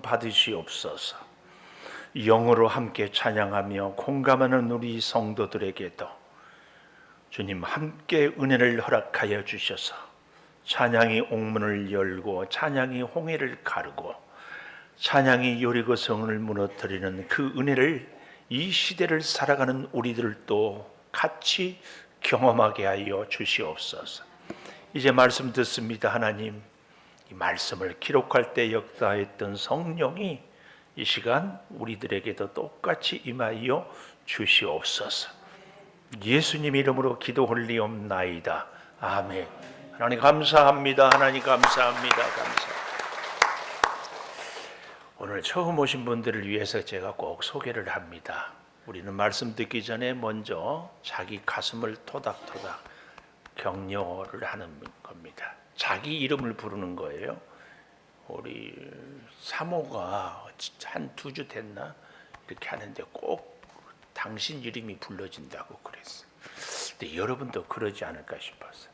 받으시옵소서. 영으로 함께 찬양하며 공감하는 우리 성도들에게도 주님 함께 은혜를 허락하여 주셔서 찬양이 옥문을 열고 찬양이 홍해를 가르고 찬양이 여리고성을 무너뜨리는 그 은혜를 이 시대를 살아가는 우리들도 같이 경험하게 하여 주시옵소서. 이제 말씀 듣습니다. 하나님, 이 말씀을 기록할 때 역사했던 성령이 이 시간 우리들에게도 똑같이 임하여 주시옵소서. 예수님 이름으로 기도 올리옵나이다. 아멘. 하나님 감사합니다. 하나님 감사합니다. 감사합니다. 오늘 처음 오신 분들을 위해서 제가 꼭 소개를 합니다. 우리는 말씀 듣기 전에 먼저 자기 가슴을 토닥토닥 격려를 하는 겁니다. 자기 이름을 부르는 거예요. 우리 사모가 한 2주 됐나? 이렇게 하는데 꼭 당신 이름이 불러진다고 그랬어요. 근데 여러분도 그러지 않을까 싶었어요.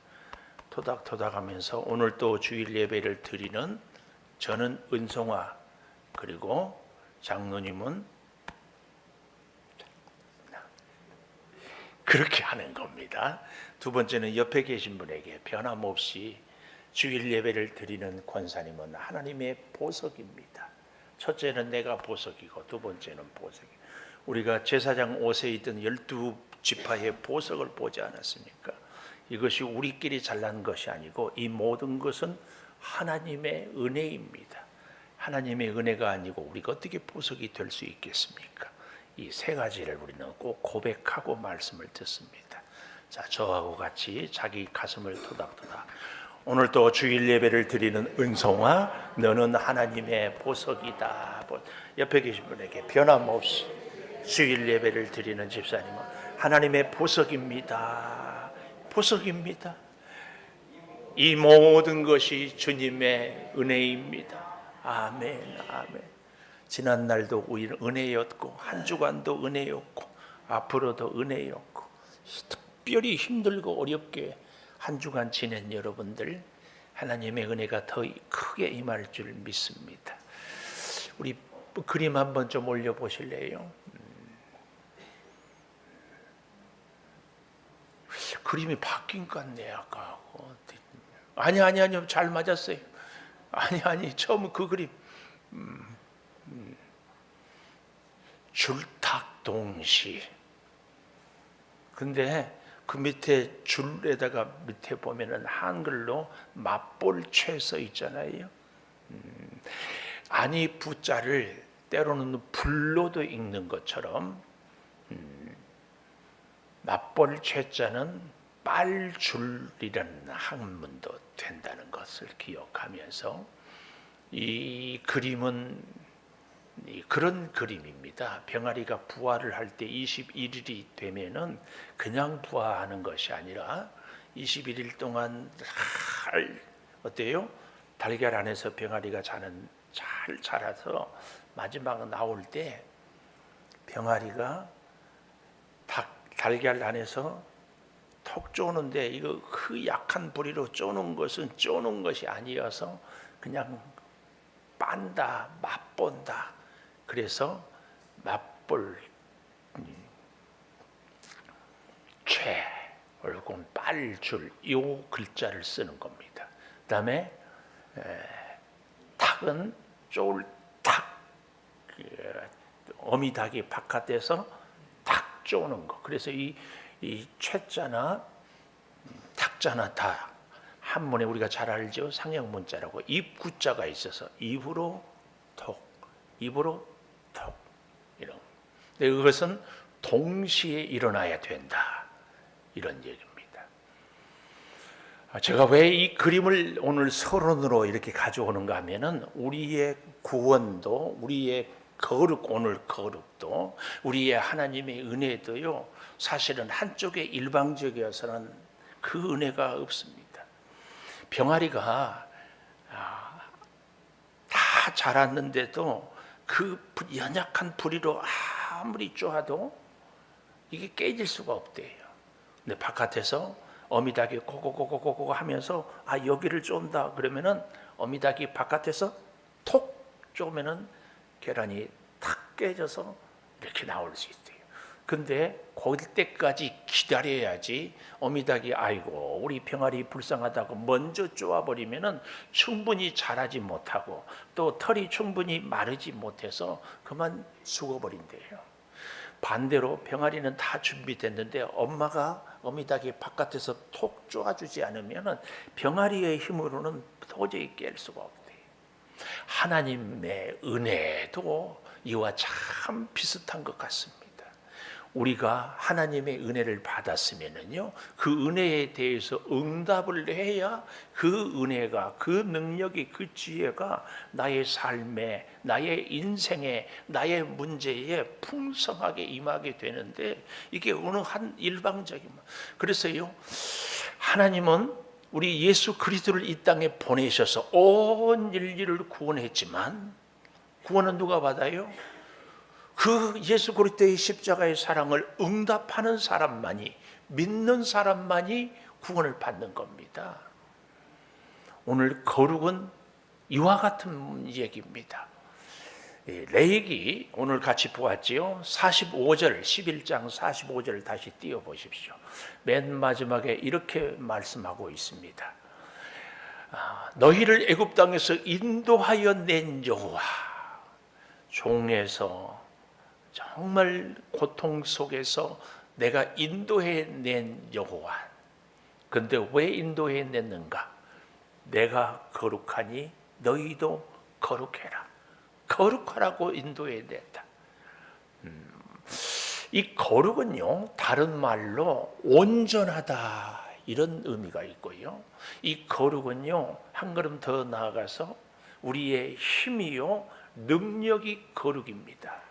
토닥토닥 하면서 오늘 또 주일 예배를 드리는 저는 은송아, 그리고 장로님은 그렇게 하는 겁니다. 두 번째는 옆에 계신 분에게 변함없이 주일 예배를 드리는 권사님은 하나님의 보석입니다. 첫째는 내가 보석이고 두 번째는 보석이. 우리가 제사장 옷에 있던 12지파의 보석을 보지 않았습니까? 이것이 우리끼리 잘난 것이 아니고 이 모든 것은 하나님의 은혜입니다. 하나님의 은혜가 아니고 우리가 어떻게 보석이 될 수 있겠습니까? 이 세 가지를 우리는 꼭 고백하고 말씀을 듣습니다. 자, 저하고 같이 자기 가슴을 토닥토닥. 오늘 또 주일 예배를 드리는 은송아, 너는 하나님의 보석이다. 옆에 계신 분에게 변함없이 주일 예배를 드리는 집사님은 하나님의 보석입니다. 보석입니다. 이 모든 것이 주님의 은혜입니다. 아멘, 아멘. 지난 날도 은혜였고 한 주간도 은혜였고 앞으로도 은혜였고 특별히 힘들고 어렵게 한 주간 지낸 여러분들 하나님의 은혜가 더 크게 임할 줄 믿습니다. 우리 그림 한번 좀 올려보실래요? 그림이 바뀐 것 같네 아까. 아니 잘 맞았어요. 아니 처음 그 그림 줄탁동시. 근데 그 밑에 줄에다가 밑에 보면은 한글로 맞볼채 써 있잖아요. 아니 부자를 때로는 불로도 읽는 것처럼 맞볼채자는 빨줄이라는 학문도 된다는 것을 기억하면서 이 그림은 그런 그림입니다. 병아리가 부화를 할 때 21일이 되면은 그냥 부화하는 것이 아니라 21일 동안 어때요? 달걀 안에서 병아리가 잘 자라서 마지막 나올 때 병아리가 달걀 안에서 톡 쪼는데 이거 그 약한 부리로 쪼는 것은 쪼는 것이 아니어서 그냥 빤다, 맛본다. 그래서 맛볼 채 얼굴 빨줄 이 글자를 쓰는 겁니다. 그다음에 탁은 쫄탁, 어미닭이 바깥에서 탁 쪼는 거. 그래서 이 채자나 탁자나 다 한문에 우리가 잘 알죠. 상형문자라고 입구자가 있어서 입으로 톡, 입으로 톡 이런. 근데 그것은 동시에 일어나야 된다. 이런 얘기입니다. 제가 왜 이 그림을 오늘 서론으로 이렇게 가져오는가 하면은 우리의 구원도, 우리의 거룩, 오늘 거룩도, 우리의 하나님의 은혜도요, 사실은 한쪽에 일방적이어서는 그 은혜가 없습니다. 병아리가 다 자랐는데도 그 연약한 부리로 아무리 쪼아도 이게 깨질 수가 없대요. 근데 바깥에서 어미닭이 고고고고고고 하면서 여기를 쫀다 그러면은 어미닭이 바깥에서 톡 쪼면은 계란이 탁 깨져서 이렇게 나올 수 있어요. 근데 거기 때까지 기다려야지 어미닭이 아이고 우리 병아리 불쌍하다고 먼저 쪼아버리면은 충분히 자라지 못하고 또 털이 충분히 마르지 못해서 그만 죽어버린대요. 반대로 병아리는 다 준비됐는데 엄마가 어미닭이 바깥에서 톡 쪼아주지 않으면은 병아리의 힘으로는 도저히 깰 수가 없대요. 하나님의 은혜도 이와 참 비슷한 것 같습니다. 우리가 하나님의 은혜를 받았으면은요, 그 은혜에 대해서 응답을 해야 그 은혜가, 그 능력이, 그 지혜가 나의 삶에, 나의 인생에, 나의 문제에 풍성하게 임하게 되는데, 이게 어느 한 일방적인. 그래서요, 하나님은 우리 예수 그리스도를 이 땅에 보내셔서 온 인류를 구원했지만, 구원은 누가 받아요? 그 예수 그리스도의 십자가의 사랑을 응답하는 사람만이, 믿는 사람만이 구원을 받는 겁니다. 오늘 거룩은 이와 같은 얘기입니다. 레위기 오늘 같이 보았지요. 45절, 11장 45절을 다시 띄워보십시오. 맨 마지막에 이렇게 말씀하고 있습니다. 너희를 애굽 땅에서 인도하여 낸 여호와, 종에서 정말 고통 속에서 내가 인도해 낸 여호와. 근데 왜 인도해 냈는가? 내가 거룩하니 너희도 거룩해라. 거룩하라고 인도해 냈다. 이 거룩은요, 다른 말로 온전하다 이런 의미가 있고요. 이 거룩은요, 한 걸음 더 나아가서 우리의 힘이요, 능력이 거룩입니다.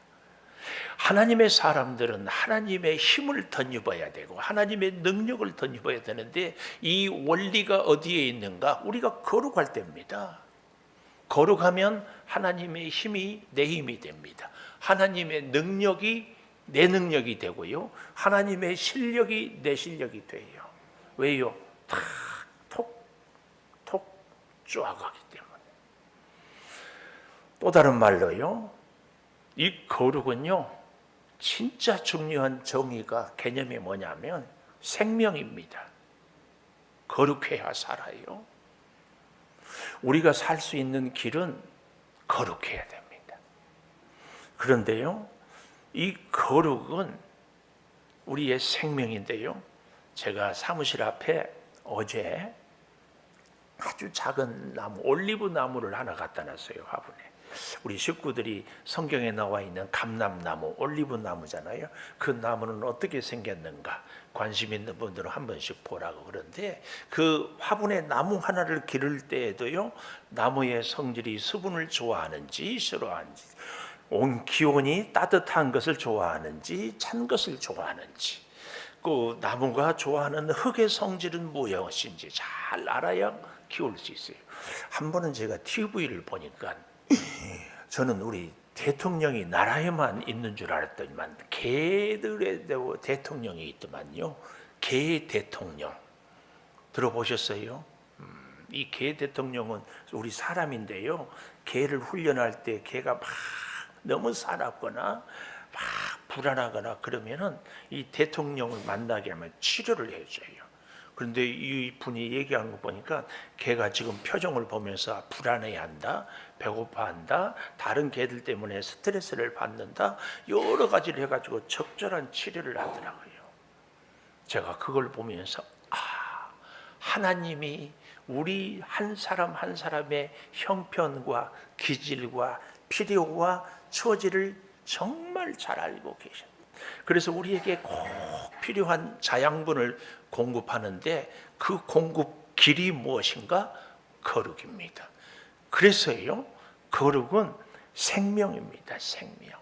하나님의 사람들은 하나님의 힘을 덧입어야 되고 하나님의 능력을 덧입어야 되는데 이 원리가 어디에 있는가? 우리가 거룩할 때입니다. 거룩하면 하나님의 힘이 내 힘이 됩니다. 하나님의 능력이 내 능력이 되고요. 하나님의 실력이 내 실력이 돼요. 왜요? 톡 쪼아가기 때문에. 또 다른 말로요, 이 거룩은요, 진짜 중요한 정의가, 개념이 뭐냐면 생명입니다. 거룩해야 살아요. 우리가 살 수 있는 길은 거룩해야 됩니다. 그런데요, 이 거룩은 우리의 생명인데요, 제가 사무실 앞에 어제 아주 작은 나무, 올리브 나무를 하나 갖다 놨어요, 화분에. 우리 식구들이 성경에 나와 있는 감람나무, 올리브 나무잖아요. 그 나무는 어떻게 생겼는가 관심 있는 분들은 한 번씩 보라고. 그런데 그 화분에 나무 하나를 기를 때에도요, 나무의 성질이 수분을 좋아하는지 싫어하는지, 온 기온이 따뜻한 것을 좋아하는지 찬 것을 좋아하는지, 그 나무가 좋아하는 흙의 성질은 무엇인지 잘 알아야 키울 수 있어요. 한 번은 제가 TV를 보니까 저는 우리 대통령이 나라에만 있는 줄 알았더니만 개들의 대통령이 있더만요. 개 대통령 들어보셨어요? 이 개 대통령은 우리 사람인데요, 개를 훈련할 때 개가 막 너무 사납거나 막 불안하거나 그러면은 이 대통령을 만나게 하면 치료를 해줘요. 그런데 이 분이 얘기하는 거 보니까 개가 지금 표정을 보면서 불안해한다, 배고파한다, 다른 개들 때문에 스트레스를 받는다, 여러 가지를 해가지고 적절한 치료를 하더라고요. 제가 그걸 보면서 하나님이 우리 한 사람 한 사람의 형편과 기질과 필요와 처지를 정말 잘 알고 계십니다. 그래서 우리에게 꼭 필요한 자양분을 공급하는데 그 공급 길이 무엇인가? 거룩입니다. 그래서요, 거룩은 생명입니다. 생명.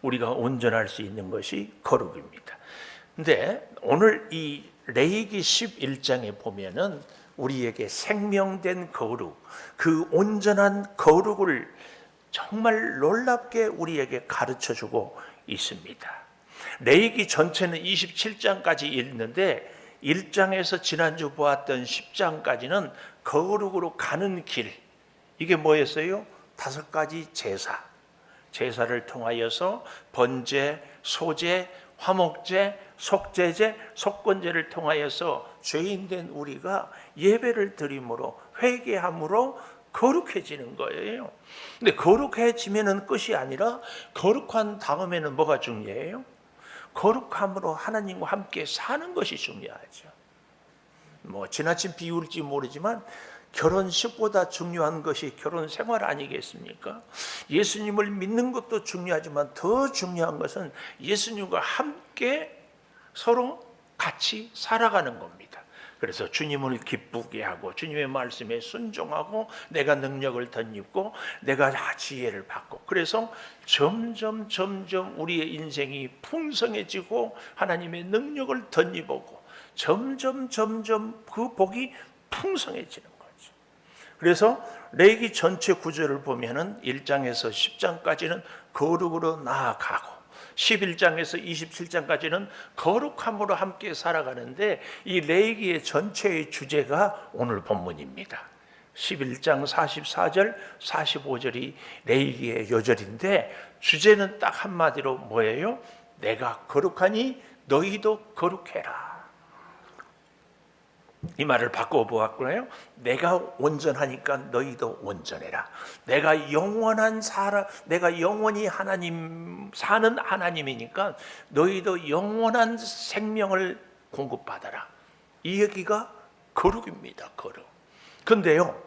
우리가 온전할 수 있는 것이 거룩입니다. 근데 오늘 이 레위기 11장에 보면은 우리에게 생명된 거룩, 그 온전한 거룩을 정말 놀랍게 우리에게 가르쳐주고 있습니다. 레위기 전체는 27장까지 있는데 1장에서 지난주 보았던 10장까지는 거룩으로 가는 길, 이게 뭐였어요? 5가지 제사. 제사를 통하여서 번제, 소제, 화목제, 속죄제, 속건제를 통하여서 죄인된 우리가 예배를 드림으로 회개함으로 거룩해지는 거예요. 근데 거룩해지면은 끝이 아니라 거룩한 다음에는 뭐가 중요해요? 거룩함으로 하나님과 함께 사는 것이 중요하죠. 뭐 지나친 비유일지 모르지만 결혼식보다 중요한 것이 결혼 생활 아니겠습니까? 예수님을 믿는 것도 중요하지만 더 중요한 것은 예수님과 함께 서로 같이 살아가는 겁니다. 그래서 주님을 기쁘게 하고 주님의 말씀에 순종하고 내가 능력을 덧입고 내가 지혜를 받고, 그래서 점점 우리의 인생이 풍성해지고 하나님의 능력을 덧입고 점점 그 복이 풍성해지는 거죠. 그래서 레위기 전체 구절을 보면은 1장에서 10장까지는 거룩으로 나아가고 11장에서 27장까지는 거룩함으로 함께 살아가는데, 이 레위기의 전체의 주제가 오늘 본문입니다. 11장 44절 45절이 레위기의 요절인데 주제는 딱 한마디로 뭐예요? 내가 거룩하니 너희도 거룩해라. 이 말을 바꿔보았고요. 내가 온전하니까 너희도 온전해라. 내가 영원히 하나님 사는 하나님이니까 너희도 영원한 생명을 공급받아라. 이 얘기가 거룩입니다. 거룩. 근데요,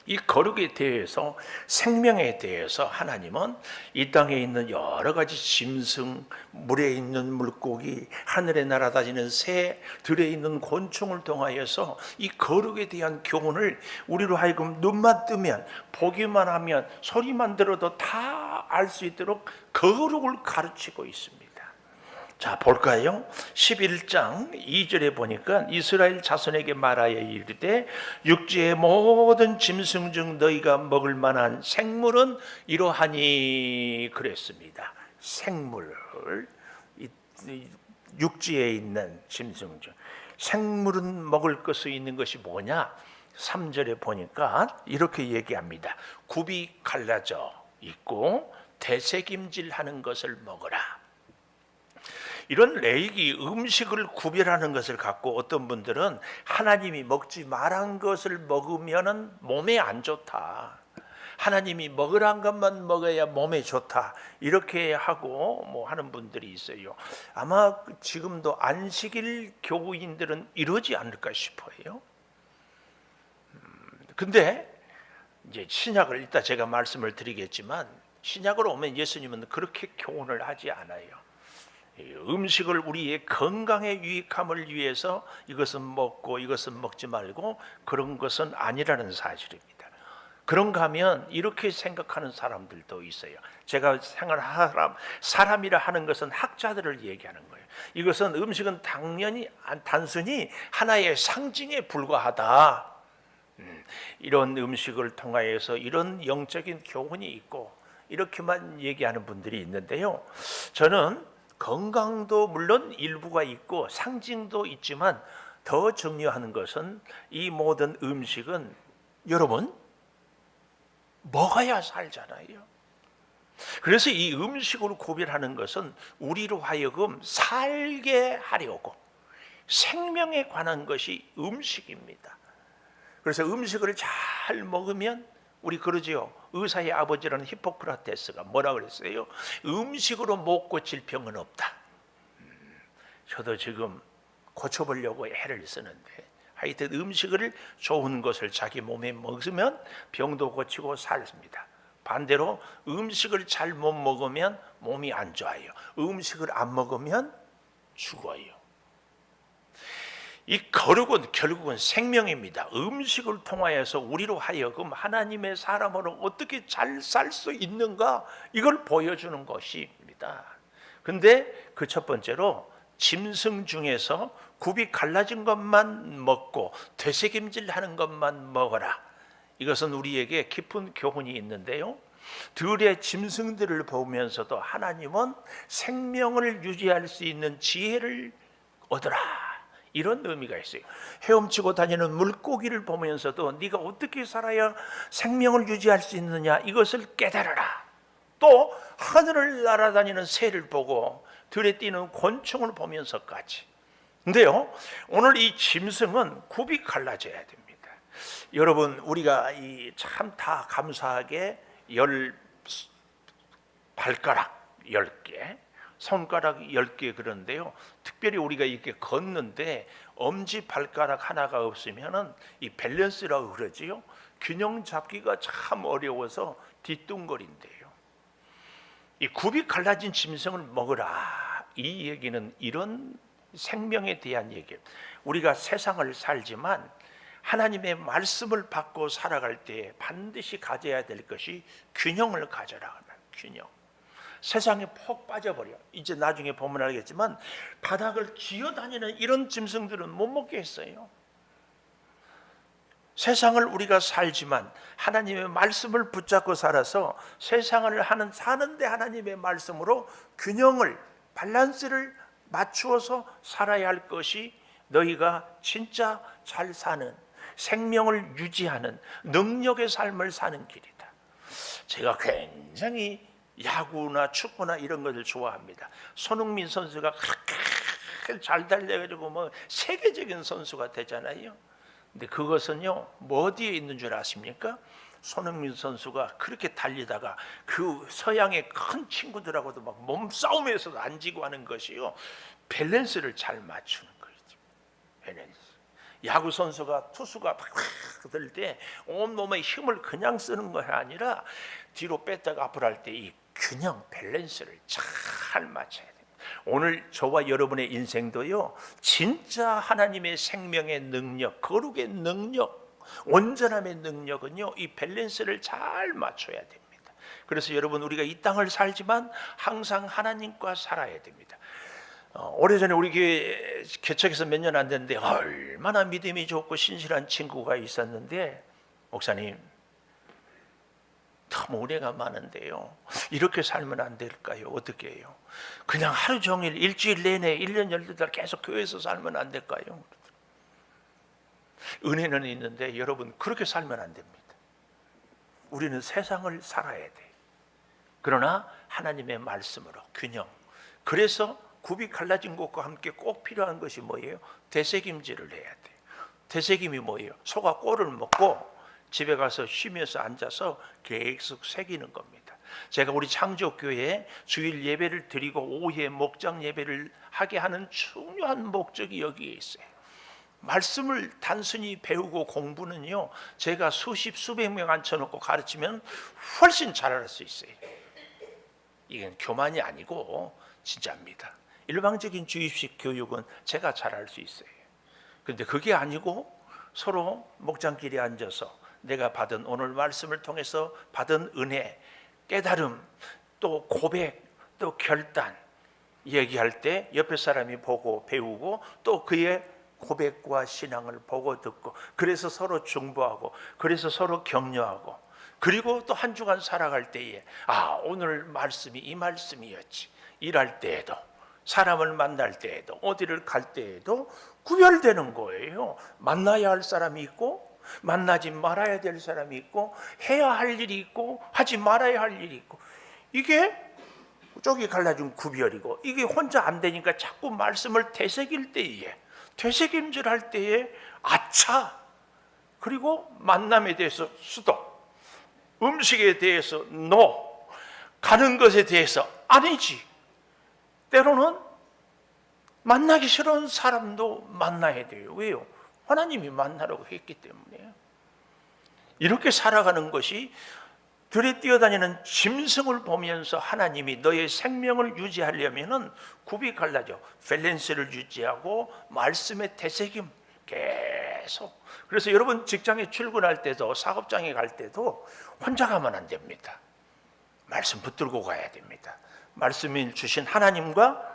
이 거룩에 대해서, 생명에 대해서 하나님은 이 땅에 있는 여러 가지 짐승, 물에 있는 물고기, 하늘에 날아다니는 새, 들에 있는 곤충을 통하여서 이 거룩에 대한 교훈을 우리로 하여금 눈만 뜨면, 보기만 하면, 소리만 들어도 다 알 수 있도록 거룩을 가르치고 있습니다. 자, 볼까요? 11장 2절에 보니까 이스라엘 자손에게 말하여 이르되 육지의 모든 짐승 중 너희가 먹을 만한 생물은 이러하니 그랬습니다. 생물, 육지에 있는 짐승 중 생물은 먹을 것이 있는 것이 뭐냐? 3절에 보니까 이렇게 얘기합니다. 굽이 갈라져 있고 되새김질하는 것을 먹어라. 이런 레위기, 음식을 구별하는 것을 갖고 어떤 분들은 하나님이 먹지 말한 것을 먹으면 몸에 안 좋다, 하나님이 먹으란 것만 먹어야 몸에 좋다, 이렇게 하고 뭐 하는 분들이 있어요. 아마 지금도 안식일 교우인들은 이러지 않을까 싶어요. 근데 이제 신약을 이따 제가 말씀을 드리겠지만, 신약으로 오면 예수님은 그렇게 교훈을 하지 않아요. 음식을 우리의 건강에 유익함을 위해서 이것은 먹고 이것은 먹지 말고 그런 것은 아니라는 사실입니다. 그런가 하면 이렇게 생각하는 사람들도 있어요. 제가 사람이라 하는 것은 학자들을 얘기하는 거예요. 이것은 음식은 단순히 하나의 상징에 불과하다. 이런 음식을 통하여서 이런 영적인 교훈이 있고 이렇게만 얘기하는 분들이 있는데요. 저는 건강도 물론 일부가 있고 상징도 있지만 더 중요한 것은 이 모든 음식은 여러분 먹어야 살잖아요. 그래서 이 음식으로 구별하는 것은 우리로 하여금 살게 하려고, 생명에 관한 것이 음식입니다. 그래서 음식을 잘 먹으면, 우리 그러지요. 의사의 아버지라는 히포크라테스가 뭐라 그랬어요? 음식으로 못 고칠 병은 없다. 저도 지금 고쳐보려고 애를 쓰는데, 하여튼 음식을 좋은 것을 자기 몸에 먹으면 병도 고치고 살습니다. 반대로 음식을 잘 못 먹으면 몸이 안 좋아요. 음식을 안 먹으면 죽어요. 이 거룩은 결국은 생명입니다. 음식을 통하여서 우리로 하여금 하나님의 사람으로 어떻게 잘 살 수 있는가, 이걸 보여주는 것입니다. 근데 그 첫 번째로 짐승 중에서 굽이 갈라진 것만 먹고 되새김질하는 것만 먹어라. 이것은 우리에게 깊은 교훈이 있는데요. 들의 짐승들을 보면서도 하나님은 생명을 유지할 수 있는 지혜를 얻어라, 이런 의미가 있어요. 헤엄치고 다니는 물고기를 보면서도 네가 어떻게 살아야 생명을 유지할 수 있느냐, 이것을 깨달아라. 또 하늘을 날아다니는 새를 보고 들에 뛰는 곤충을 보면서까지. 근데요, 오늘 이 짐승은 굽이 갈라져야 됩니다. 여러분, 우리가 이 참 다 감사하게 발가락 10개, 손가락 10개 그런데요, 특별히 우리가 이렇게 걷는데 엄지 발가락 하나가 없으면은 이 밸런스라고 그러지요, 균형 잡기가 참 어려워서 뒤뚱거린대요. 이 굽이 갈라진 짐승을 먹으라, 이 얘기는 이런 생명에 대한 얘기예요. 우리가 세상을 살지만 하나님의 말씀을 받고 살아갈 때 반드시 가져야 될 것이 균형을 가져라. 균형. 세상에 폭 빠져버려. 이제 나중에 보면 알겠지만 바닥을 기어다니는 이런 짐승들은 못 먹게 했어요. 세상을 우리가 살지만 하나님의 말씀을 붙잡고 살아서 세상을 사는데 하나님의 말씀으로 균형을, 밸런스를 맞추어서 살아야 할 것이 너희가 진짜 잘 사는, 생명을 유지하는 능력의 삶을 사는 길이다. 제가 굉장히 야구나 축구나 이런 것을 좋아합니다. 손흥민 선수가 그렇게 잘 달려가지고 뭐 세계적인 선수가 되잖아요. 근데 그것은요, 뭐 어디에 있는 줄 아십니까? 손흥민 선수가 그렇게 달리다가 그 서양의 큰 친구들하고도 막 몸싸움에서도 안 지고 하는 것이요, 밸런스를 잘 맞추는 거죠. 밸런스. 야구 선수가, 투수가 막 들 때 온몸의 힘을 그냥 쓰는 것이 아니라 뒤로 뺐다가 앞으로 할 때 이 균형, 밸런스를 잘 맞춰야 됩니다. 오늘 저와 여러분의 인생도요, 진짜 하나님의 생명의 능력, 거룩의 능력, 온전함의 능력은요, 이 밸런스를 잘 맞춰야 됩니다. 그래서 여러분, 우리가 이 땅을 살지만 항상 하나님과 살아야 됩니다. 오래전에 우리 교회 개척해서 몇 년 안 됐는데 얼마나 믿음이 좋고 신실한 친구가 있었는데, 목사님 너무 은혜가 많은데요, 이렇게 살면 안 될까요? 어떻게 해요? 그냥 하루 종일 일주일 내내 1년 12달 계속 교회에서 살면 안 될까요? 은혜는 있는데 여러분, 그렇게 살면 안 됩니다. 우리는 세상을 살아야 돼. 그러나 하나님의 말씀으로 균형. 그래서 굽이 갈라진 것과 함께 꼭 필요한 것이 뭐예요? 되새김질을 해야 돼요. 되새김이 뭐예요? 소가 꼴을 먹고 집에 가서 쉬면서 앉아서 계속 새기는 겁니다. 제가 우리 창조교회에 주일 예배를 드리고 오후에 목장 예배를 하게 하는 중요한 목적이 여기에 있어요. 말씀을 단순히 배우고 공부는요, 제가 수십 수백 명 앉혀놓고 가르치면 훨씬 잘할 수 있어요. 이건 교만이 아니고 진짜입니다. 일방적인 주입식 교육은 제가 잘할 수 있어요. 그런데 그게 아니고 서로 목장길에 앉아서 내가 받은, 오늘 말씀을 통해서 받은 은혜, 깨달음, 또 고백, 또 결단 얘기할 때 옆에 사람이 보고 배우고 또 그의 고백과 신앙을 보고 듣고, 그래서 서로 중보하고, 그래서 서로 격려하고, 그리고 또 한 주간 살아갈 때에 오늘 말씀이 이 말씀이었지. 일할 때에도, 사람을 만날 때에도, 어디를 갈 때에도 구별되는 거예요. 만나야 할 사람이 있고 만나지 말아야 될 사람이 있고, 해야 할 일이 있고 하지 말아야 할 일이 있고, 이게 쪽이 갈라진 구별이고, 이게 혼자 안 되니까 자꾸 말씀을 되새길 때에, 되새김질할 때에 아차, 그리고 만남에 대해서 수도, 음식에 대해서 노, 가는 것에 대해서 아니지. 때로는 만나기 싫은 사람도 만나야 돼요. 왜요? 하나님이 만나라고 했기 때문에요. 이렇게 살아가는 것이, 들에 뛰어다니는 짐승을 보면서 하나님이 너의 생명을 유지하려면은 굽이 갈라져 밸런스를 유지하고 말씀의 되새김 계속. 그래서 여러분 직장에 출근할 때도, 사업장에 갈 때도 혼자 가면 안 됩니다. 말씀 붙들고 가야 됩니다. 말씀을 주신 하나님과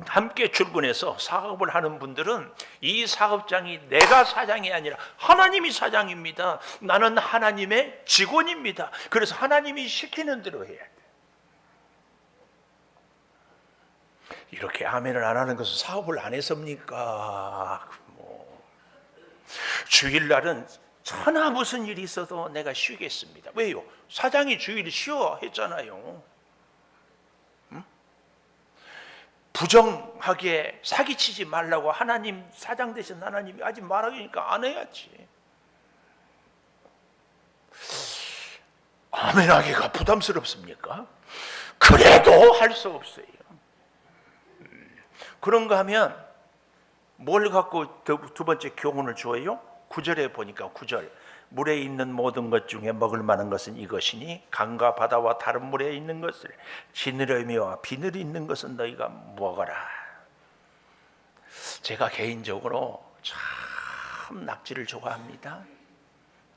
함께 출근해서 사업을 하는 분들은 이 사업장이 내가 사장이 아니라 하나님이 사장입니다. 나는 하나님의 직원입니다. 그래서 하나님이 시키는 대로 해야 돼. 이렇게 아멘을 안 하는 것은 사업을 안 해서입니까? 주일날은 천하 무슨 일이 있어도 내가 쉬겠습니다. 왜요? 사장이 주일 쉬어 했잖아요. 응? 부정하게 사기치지 말라고 하나님, 사장 되신 하나님이 하지 말라니까 안 해야지. 아멘하기가 부담스럽습니까? 그래도 할 수 없어요. 그런가 하면 뭘 갖고 두 번째 교훈을 주어요? 9절에 보니까 9절, 물에 있는 모든 것 중에 먹을 만한 것은 이것이니 강과 바다와 다른 물에 있는 것을 지느러미와 비늘이 있는 것은 너희가 먹어라. 제가 개인적으로 참 낙지를 좋아합니다.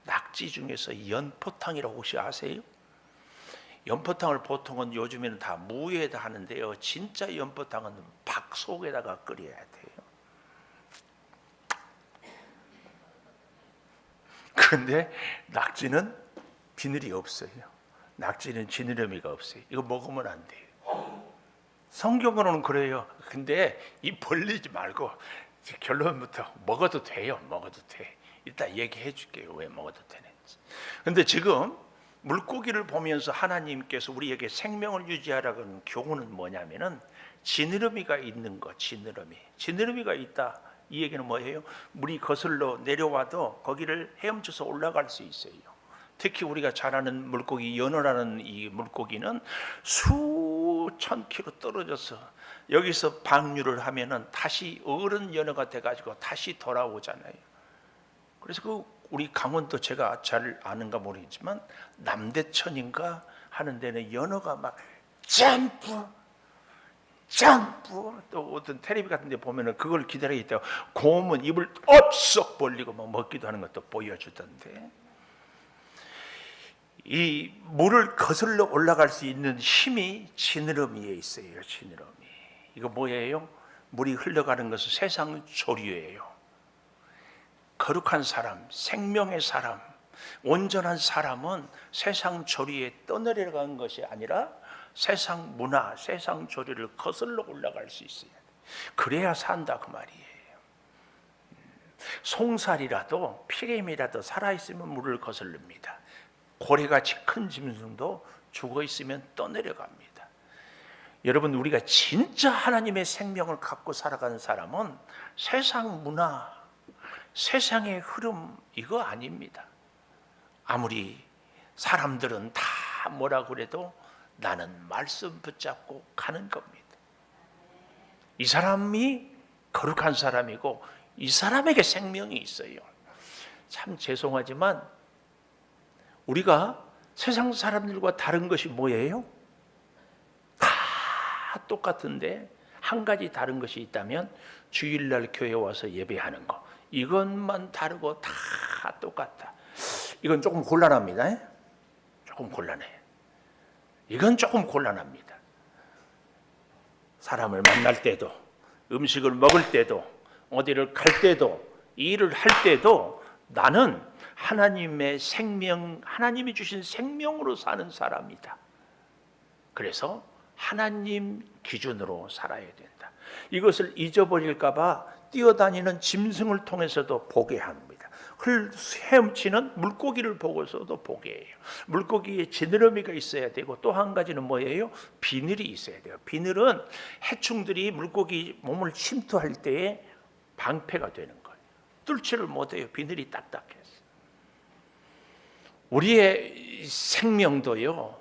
낙지 중에서 연포탕이라고 혹시 아세요? 연포탕을 보통은 요즘에는 다 무에다 하는데요, 진짜 연포탕은 박 속에다가 끓여야 돼요. 그런데 낙지는 비늘이 없어요. 낙지는 지느러미가 없어요. 이거 먹으면 안 돼요. 성경으로는 그래요. 근데 입 벌리지 말고 결론부터 먹어도 돼요. 먹어도 돼. 이따 얘기해 줄게요. 왜 먹어도 되는지. 근데 지금 물고기를 보면서 하나님께서 우리에게 생명을 유지하라고 하는 교훈은 뭐냐면은 지느러미가 있는 것, 지느러미가 있다. 이 얘기는 뭐예요? 물이 거슬러 내려와도 거기를 헤엄쳐서 올라갈 수 있어요. 특히 우리가 잘 아는 물고기, 연어라는 이 물고기는 수천 킬로 떨어져서 여기서 방류를 하면은 다시 어른 연어가 돼가지고 다시 돌아오잖아요. 그래서 그 우리 강원도 제가 잘 아는가 모르겠지만 남대천인가 하는 데는 연어가 막 점프 또 어떤 텔레비 같은 데 보면은 그걸 기다리겠다고 곰은 입을 엎썩 벌리고 막 먹기도 하는 것도 보여주던데, 이 물을 거슬러 올라갈 수 있는 힘이 지느러미에 있어요. 지느러미. 이거 뭐예요? 물이 흘러가는 것은 세상 조류예요. 거룩한 사람, 생명의 사람, 온전한 사람은 세상 조류에 떠내려간 것이 아니라 세상 문화, 세상 조류를 거슬러 올라갈 수 있어야 돼. 그래야 산다 그 말이에요. 송사리라도 피레미라도 살아있으면 물을 거슬릅니다. 고래같이 큰 짐승도 죽어있으면 떠내려갑니다. 여러분, 우리가 진짜 하나님의 생명을 갖고 살아가는 사람은 세상 문화, 세상의 흐름 이거 아닙니다. 아무리 사람들은 다 뭐라 그래도 나는 말씀 붙잡고 가는 겁니다. 이 사람이 거룩한 사람이고 이 사람에게 생명이 있어요. 참 죄송하지만 우리가 세상 사람들과 다른 것이 뭐예요? 다 똑같은데 한 가지 다른 것이 있다면 주일날 교회 와서 예배하는 거, 이것만 다르고 다 똑같다. 이건 조금 곤란합니다. 조금 곤란해. 이건 조금 곤란합니다. 사람을 만날 때도, 음식을 먹을 때도, 어디를 갈 때도, 일을 할 때도 나는 하나님의 생명, 하나님이 주신 생명으로 사는 사람이다. 그래서 하나님 기준으로 살아야 된다. 이것을 잊어버릴까 봐 뛰어다니는 짐승을 통해서도 보게 합니다. 헤엄치는 물고기를 보고서도 보게 해요. 물고기에 지느러미가 있어야 되고 또 한 가지는 뭐예요? 비늘이 있어야 돼요. 비늘은 해충들이 물고기 몸을 침투할 때에 방패가 되는 거예요. 뚫지를 못해요. 비늘이 딱딱해서. 우리의 생명도요,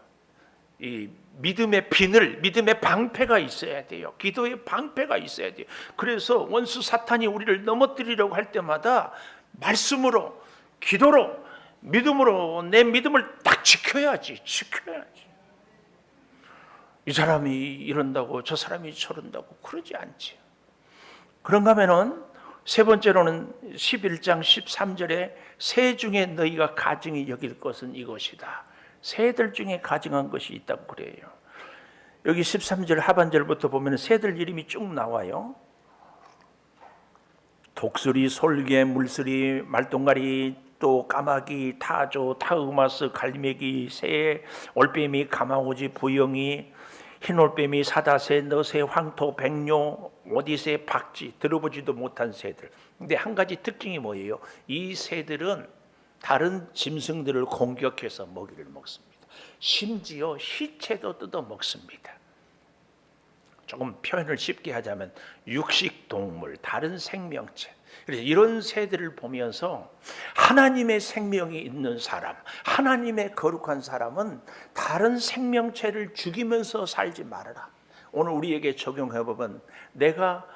이 믿음의 비늘, 믿음의 방패가 있어야 돼요. 기도의 방패가 있어야 돼요. 그래서 원수 사탄이 우리를 넘어뜨리려고 할 때마다 말씀으로, 기도로, 믿음으로 내 믿음을 딱 지켜야지. 이 사람이 이런다고 저 사람이 저런다고 그러지 않지. 그런가 하면은 세 번째로는 11장 13절에 새 중에 너희가 가증히 여길 것은 이것이다. 새들 중에 가증한 것이 있다고 그래요. 여기 13절 하반절부터 보면 새들 이름이 쭉 나와요. 독수리, 솔개, 물수리, 말똥가리, 또 까마귀, 타조, 타흐마스, 갈매기, 새, 올빼미, 가마오지, 부영이, 흰올빼미, 사다새, 너새, 황토, 백료, 오디새, 박쥐, 들어보지도 못한 새들. 근데 한 가지 특징이 뭐예요? 이 새들은 다른 짐승들을 공격해서 먹이를 먹습니다. 심지어 시체도 뜯어 먹습니다. 조금 표현을 쉽게 하자면 육식 동물, 다른 생명체. 그래서 이런 새들을 보면서 하나님의 생명이 있는 사람, 하나님의 거룩한 사람은 다른 생명체를 죽이면서 살지 말아라. 오늘 우리에게 적용해 보면 내가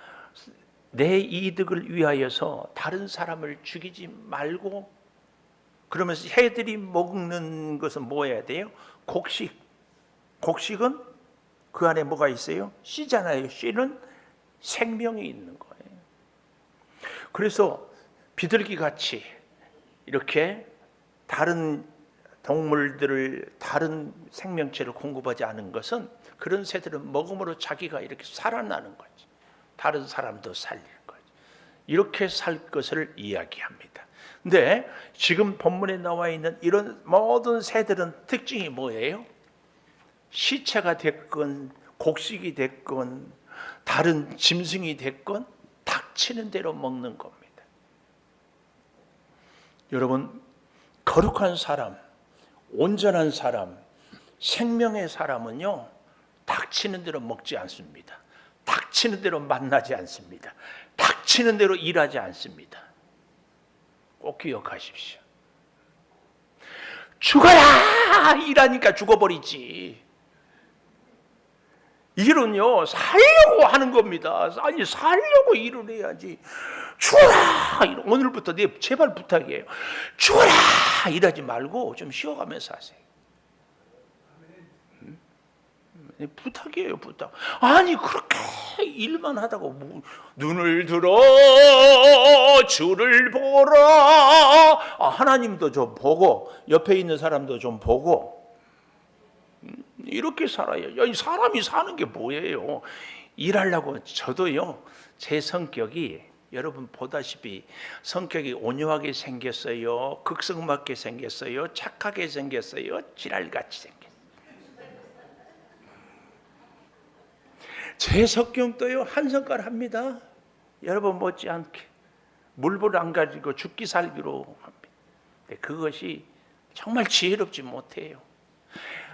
내 이득을 위하여서 다른 사람을 죽이지 말고, 그러면서 새들이 먹는 것은 뭐 해야 돼요? 곡식. 곡식은 그 안에 뭐가 있어요? 씨잖아요. 씨는 생명이 있는 거예요. 그래서 비둘기 같이 이렇게 다른 동물들을, 다른 생명체를 공급하지 않은 것은 그런 새들은 먹음으로 자기가 이렇게 살아나는 거지. 다른 사람도 살리는 거지. 이렇게 살 것을 이야기합니다. 근데 지금 본문에 나와 있는 이런 모든 새들은 특징이 뭐예요? 시체가 됐건 곡식이 됐건 다른 짐승이 됐건 닥치는 대로 먹는 겁니다. 여러분, 거룩한 사람, 온전한 사람, 생명의 사람은요, 닥치는 대로 먹지 않습니다. 닥치는 대로 만나지 않습니다. 닥치는 대로 일하지 않습니다. 꼭 기억하십시오. 죽어라! 일하니까 죽어버리지. 일은요, 살려고 하는 겁니다. 아니, 살려고 일을 해야지. 죽어라! 오늘부터 내 제발 부탁이에요. 죽어라! 일하지 말고 좀 쉬어가면서 하세요. 부탁이에요, 부탁. 아니, 그렇게 일만 하다고 뭐, 눈을 들어 주를 보라. 하나님도 좀 보고 옆에 있는 사람도 좀 보고 이렇게 살아요. 아니, 사람이 사는 게 뭐예요? 일하려고. 저도요, 제 성격이 여러분 보다시피 성격이 온유하게 생겼어요, 극성맞게 생겼어요, 착하게 생겼어요, 지랄같이 생겼어요. 제 성격도요, 한 성깔 합니다. 여러분 못지않게 물불 안 가지고 죽기 살기로 합니다. 그것이 정말 지혜롭지 못해요.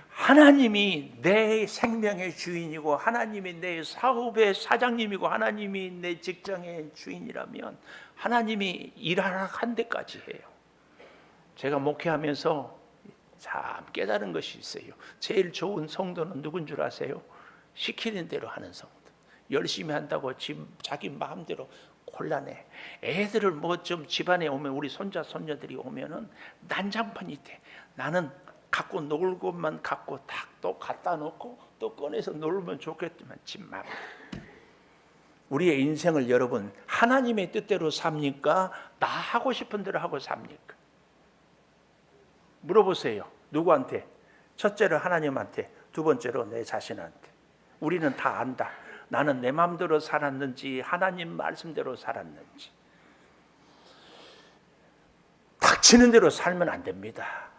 하나님이 내 생명의 주인이고 하나님이 내 사업의 사장님이고 하나님이 내 직장의 주인이라면 하나님이 일하라 한 데까지 해요. 제가 목회하면서 참 깨달은 것이 있어요. 제일 좋은 성도는 누군 줄 아세요? 시키는 대로 하는 성도. 열심히 한다고 자기 마음대로 곤란해. 애들을 뭐 좀 집안에 오면, 우리 손자 손녀들이 오면은 난장판이 돼. 나는 갖고 놀 것만 갖고 딱 또 갖다 놓고 또 꺼내서 놀면 좋겠지만 집 마음. 우리의 인생을 여러분 하나님의 뜻대로 삽니까? 나 하고 싶은 대로 하고 삽니까? 물어보세요. 누구한테? 첫째로 하나님한테, 두 번째로 내 자신한테. 우리는 다 안다. 나는 내 마음대로 살았는지 하나님 말씀대로 살았는지. 닥치는 대로 살면 안 됩니다.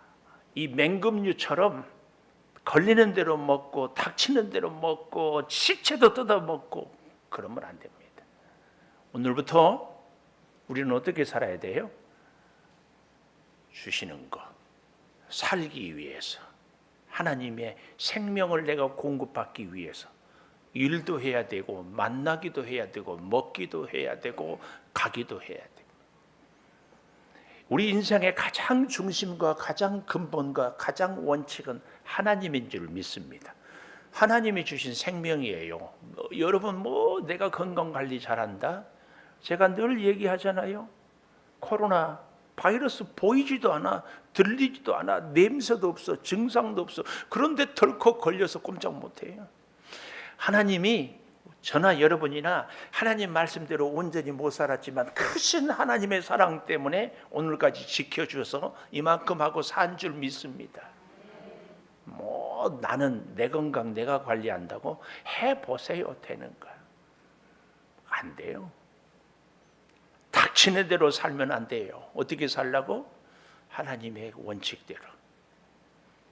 이 맹금류처럼 걸리는 대로 먹고 닥치는 대로 먹고 시체도 뜯어 먹고 그러면 안 됩니다. 오늘부터 우리는 어떻게 살아야 돼요? 주시는 것, 살기 위해서, 하나님의 생명을 내가 공급받기 위해서 일도 해야 되고 만나기도 해야 되고 먹기도 해야 되고 가기도 해야 되고. 우리 인생의 가장 중심과 가장 근본과 가장 원칙은 하나님인 줄 믿습니다. 하나님이 주신 생명이에요. 여러분 뭐 내가 건강관리 잘한다? 제가 늘 얘기하잖아요. 코로나 바이러스 보이지도 않아, 들리지도 않아, 냄새도 없어, 증상도 없어. 그런데 덜컥 걸려서 꼼짝 못해요. 하나님이 저나 여러분이나 하나님 말씀대로 온전히 못 살았지만 크신 하나님의 사랑 때문에 오늘까지 지켜주셔서 이만큼 하고 산 줄 믿습니다. 뭐 나는 내 건강 내가 관리한다고 해보세요. 되는 거야? 안 돼요. 닥치는 대로 살면 안 돼요. 어떻게 살라고? 하나님의 원칙대로.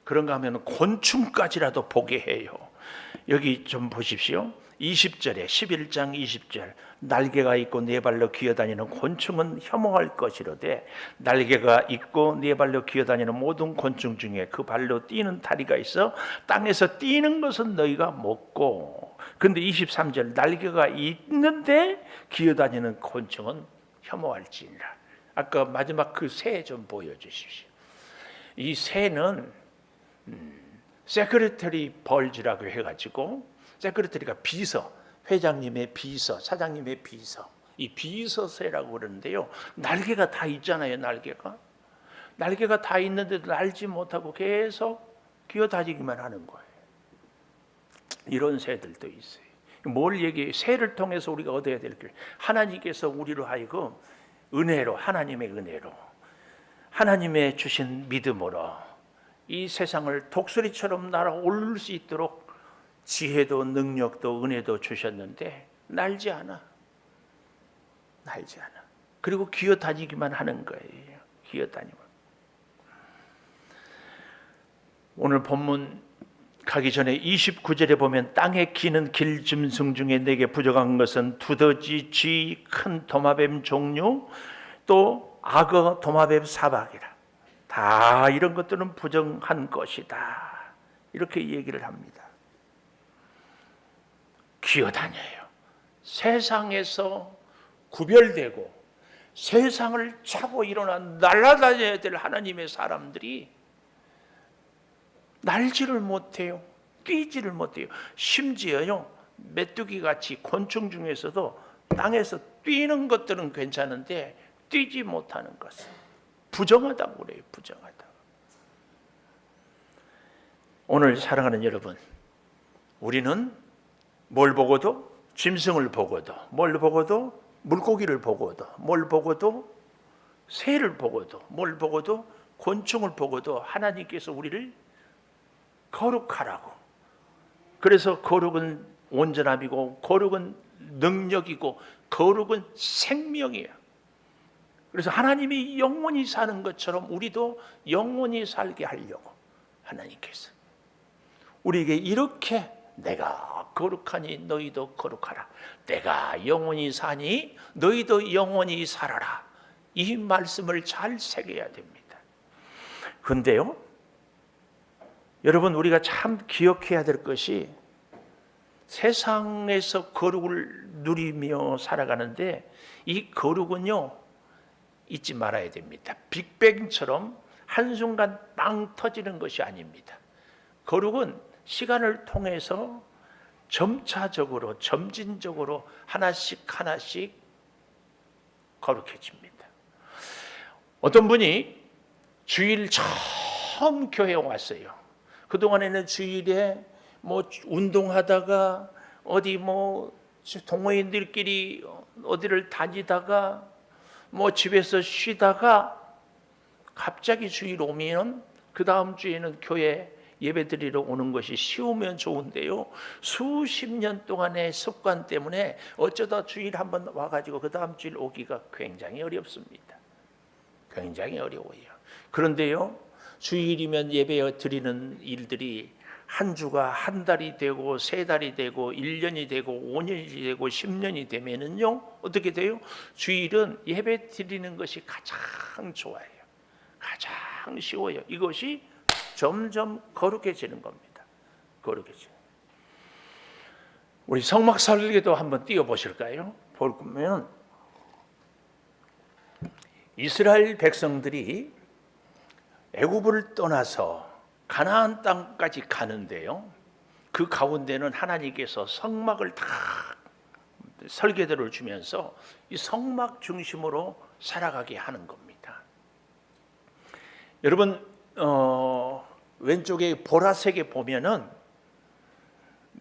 그런가 하면 곤충까지라도 보게 해요. 여기 좀 보십시오. 20절에 11장 20절 날개가 있고 네 발로 기어다니는 곤충은 혐오할 것이로되 날개가 있고 네 발로 기어다니는 모든 곤충 중에 그 발로 뛰는 다리가 있어 땅에서 뛰는 것은 너희가 먹고 근데 23절 날개가 있는데 기어다니는 곤충은 혐오할지니라. 아까 마지막 그 새 좀 보여주십시오. 이 새는 세크레터리 벌즈라고 해가지고 세크레터리가 비서, 회장님의 비서, 사장님의 비서, 이 비서새라고 그러는데요. 날개가 다 있잖아요. 날개가 다 있는데도 날지 못하고 계속 기어다니기만 하는 거예요. 이런 새들도 있어요. 뭘 얘기해요? 새를 통해서 우리가 얻어야 될 길. 하나님께서 우리로 하여금 은혜로, 하나님의 은혜로, 하나님의 주신 믿음으로 이 세상을 독수리처럼 날아오를 수 있도록 지혜도 능력도 은혜도 주셨는데 날지 않아. 그리고 기어다니기만 하는 거예요. 기어다니면. 오늘 본문 가기 전에 29절에 보면 땅에 기는 길짐승 중에 내게 부족한 것은 두더지, 쥐, 큰 도마뱀 종류 또 악어, 도마뱀, 사박이라. 다 이런 것들은 부정한 것이다. 이렇게 얘기를 합니다. 기어다녀요. 세상에서 구별되고 세상을 차고 일어나 날아다녀야 될 하나님의 사람들이 날지를 못해요. 뛰지를 못해요. 심지어요 메뚜기같이 곤충 중에서도 땅에서 뛰는 것들은 괜찮은데 뛰지 못하는 것은 부정하다고 그래요. 부정하다. 오늘 사랑하는 여러분, 우리는 뭘 보고도 짐승을 보고도 뭘 보고도 물고기를 보고도 뭘 보고도 새를 보고도 뭘 보고도 곤충을 보고도 하나님께서 우리를 거룩하라고. 그래서 거룩은 온전함이고 거룩은 능력이고 거룩은 생명이에요. 그래서 하나님이 영원히 사는 것처럼 우리도 영원히 살게 하려고 하나님께서 우리에게 이렇게 내가 거룩하니 너희도 거룩하라. 내가 영원히 사니 너희도 영원히 살아라. 이 말씀을 잘 새겨야 됩니다. 그런데요, 여러분 우리가 참 기억해야 될 것이 세상에서 거룩을 누리며 살아가는데 이 거룩은요 잊지 말아야 됩니다. 빅뱅처럼 한순간 빵 터지는 것이 아닙니다. 거룩은 시간을 통해서 점차적으로 점진적으로 하나씩 거룩해집니다. 어떤 분이 주일 처음 교회에 왔어요. 그동안에는 주일에 뭐 운동하다가 어디 뭐 동호인들끼리 어디를 다니다가 뭐 집에서 쉬다가 갑자기 주일 오면 그 다음 주에는 교회 예배 드리러 오는 것이 쉬우면 좋은데요, 수십 년 동안의 습관 때문에 어쩌다 주일 한번 와가지고 그 다음 주일 오기가 굉장히 어렵습니다. 굉장히 어려워요. 그런데요, 주일이면 예배 드리는 일들이 한 주가 한 달이 되고 세 달이 되고 1년이 되고 5년이 되고 10년이 되면은요 어떻게 돼요? 주일은 예배 드리는 것이 가장 좋아요. 가장 쉬워요. 이것이 점점 거룩해지는 겁니다. 거룩해지는. 우리 성막 설계도 한번 띄워 보실까요? 보면 이스라엘 백성들이 애굽을 떠나서 가나안 땅까지 가는데요, 그 가운데는 하나님께서 성막을 다 설계도를 주면서 이 성막 중심으로 살아가게 하는 겁니다. 여러분 왼쪽에 보라색에 보면은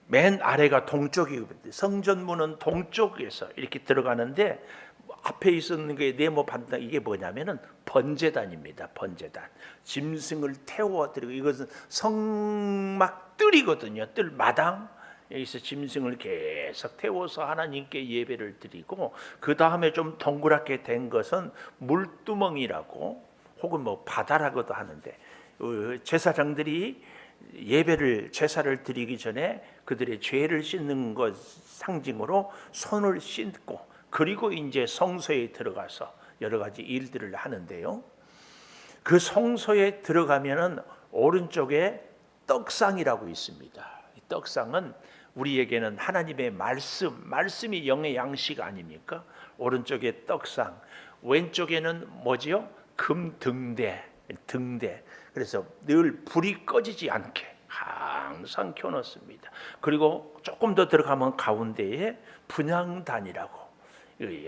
맨 아래가 동쪽이거든요. 성전문은 동쪽에서 이렇게 들어가는데 앞에 있었는 게 네모 반당, 이게 뭐냐면은 번제단입니다. 번제단. 짐승을 태워드리고, 이것은 성막뜰이거든요. 뜰 마당. 여기서 짐승을 계속 태워서 하나님께 예배를 드리고, 그 다음에 좀 동그랗게 된 것은 물두멍이라고 혹은 뭐 바다라고도 하는데, 제사장들이 예배를 제사를 드리기 전에 그들의 죄를 씻는 것 상징으로 손을 씻고 그리고 이제 성소에 들어가서 여러 가지 일들을 하는데요. 그 성소에 들어가면은 오른쪽에 떡상이라고 있습니다. 떡상은 우리에게는 하나님의 말씀이 영의 양식 아닙니까? 오른쪽에 떡상, 왼쪽에는 뭐지요? 금 등대. 그래서 늘 불이 꺼지지 않게 항상 켜놓습니다. 그리고 조금 더 들어가면 가운데에 분향단이라고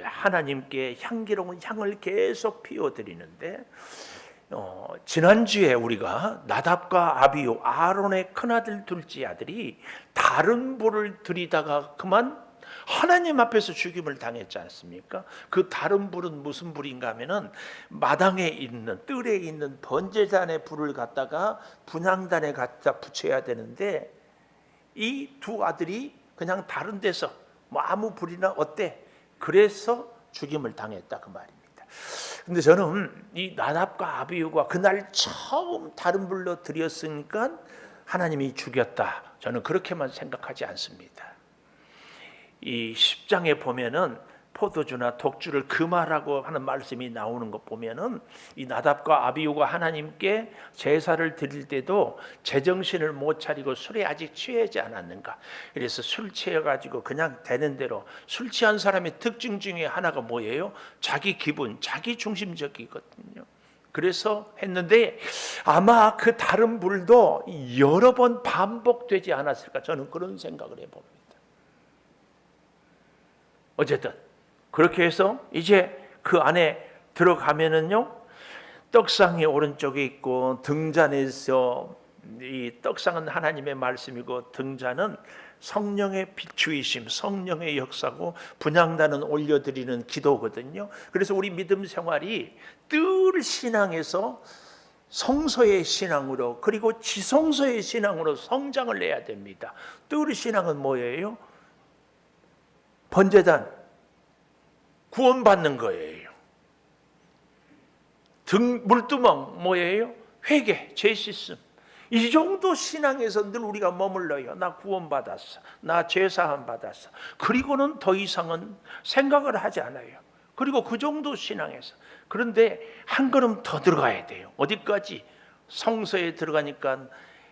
하나님께 향기로운 향을 계속 피워드리는데, 지난주에 우리가 나답과 아비후 아론의 큰아들 둘째 아들이 다른 불을 들이다가 그만 하나님 앞에서 죽임을 당했지 않습니까? 그 다른 불은 무슨 불인가 하면은 마당에 있는 뜰에 있는 번제단의 불을 갖다가 분향단에 갖다 붙여야 되는데 이 두 아들이 그냥 다른 데서 뭐 아무 불이나 어때? 그래서 죽임을 당했다 그 말입니다. 근데 저는 이 나답과 아비후가 그날 처음 다른 불로 드렸으니까 하나님이 죽였다, 저는 그렇게만 생각하지 않습니다. 이 10장에 보면은 포도주나 독주를 금하라고 하는 말씀이 나오는 것 보면은 이 나답과 아비후가 하나님께 제사를 드릴 때도 제정신을 못 차리고 술에 아직 취하지 않았는가. 그래서 술 취해가지고 그냥 되는 대로, 술 취한 사람의 특징 중에 하나가 뭐예요? 자기 기분, 자기 중심적이거든요. 그래서 했는데 아마 그 다른 불도 여러 번 반복되지 않았을까, 저는 그런 생각을 해봅니다. 어쨌든 그렇게 해서 이제 그 안에 들어가면은요, 떡상이 오른쪽에 있고 등잔에서, 이 떡상은 하나님의 말씀이고 등잔은 성령의 비추이심, 성령의 역사고 분향단은 올려드리는 기도거든요. 그래서 우리 믿음 생활이 뜰 신앙에서 성소의 신앙으로 그리고 지성소의 신앙으로 성장을 해야 됩니다. 뜰 신앙은 뭐예요? 번제단, 구원받는 거예요. 물두멍 뭐예요? 회개, 죄 씻음. 이 정도 신앙에서 늘 우리가 머물러요. 나 구원받았어, 나 죄사함 받았어. 그리고는 더 이상은 생각을 하지 않아요. 그리고 그 정도 신앙에서. 그런데 한 걸음 더 들어가야 돼요. 어디까지? 성소에 들어가니까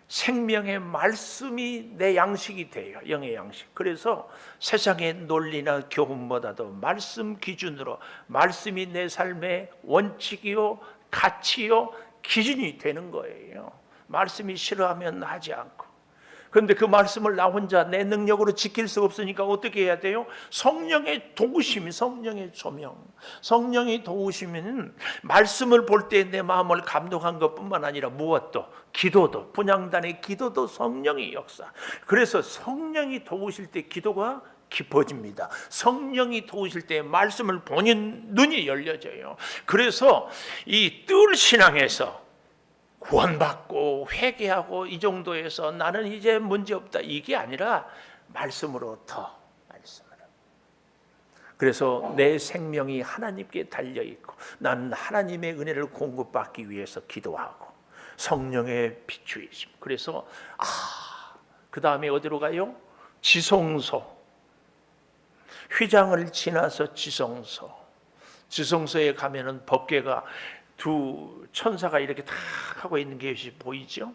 생명의 말씀이 내 양식이 돼요. 영의 양식. 그래서 세상의 논리나 교훈보다도 말씀 기준으로, 말씀이 내 삶의 원칙이요, 가치요, 기준이 되는 거예요. 말씀이 싫어하면 하지 않고. 그런데 그 말씀을 나 혼자 내 능력으로 지킬 수 없으니까 어떻게 해야 돼요? 성령의 도우심, 성령의 조명. 성령이 도우시면 말씀을 볼 때 내 마음을 감동한 것뿐만 아니라 무엇도, 기도도, 분향단의 기도도 성령의 역사. 그래서 성령이 도우실 때 기도가 깊어집니다. 성령이 도우실 때 말씀을 보는 눈이 열려져요. 그래서 이 뜰 신앙에서 구원받고 회개하고 이 정도에서 나는 이제 문제없다, 이게 아니라 말씀으로 더 말씀으로. 그래서 내 생명이 하나님께 달려있고 나는 하나님의 은혜를 공급받기 위해서 기도하고 성령의 비추이심. 그래서 그 다음에 어디로 가요? 지성소. 휘장을 지나서 지성소에 가면은 법궤가 두 천사가 이렇게 탁 하고 있는 것이 보이죠?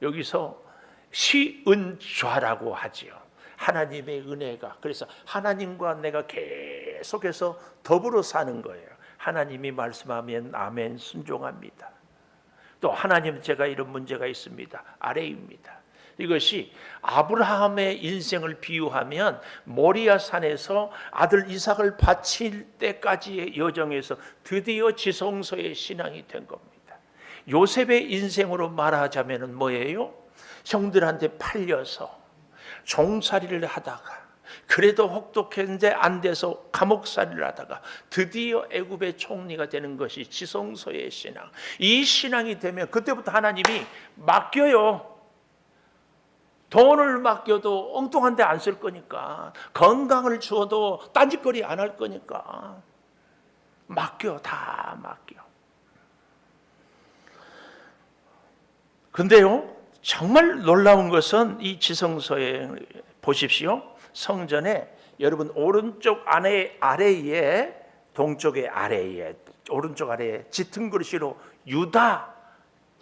여기서 시은좌라고 하지요. 하나님의 은혜가. 그래서 하나님과 내가 계속해서 더불어 사는 거예요. 하나님이 말씀하면 아멘 순종합니다. 또 하나님, 제가 이런 문제가 있습니다. 아뢰입니다. 이것이 아브라함의 인생을 비유하면 모리아 산에서 아들 이삭을 바칠 때까지의 여정에서 드디어 지성소의 신앙이 된 겁니다. 요셉의 인생으로 말하자면 뭐예요? 형들한테 팔려서 종살이를 하다가 그래도 혹독했는데 안 돼서 감옥살이를 하다가 드디어 애굽의 총리가 되는 것이 지성소의 신앙. 이 신앙이 되면 그때부터 하나님이 맡겨요. 돈을 맡겨도 엉뚱한 데 안 쓸 거니까, 건강을 주어도 딴짓거리 안 할 거니까 다 맡겨. 근데요, 정말 놀라운 것은 이 지성소에 보십시오. 성전에 여러분 오른쪽 아래에 동쪽의 아래에 오른쪽 아래에 짙은 글씨로 유다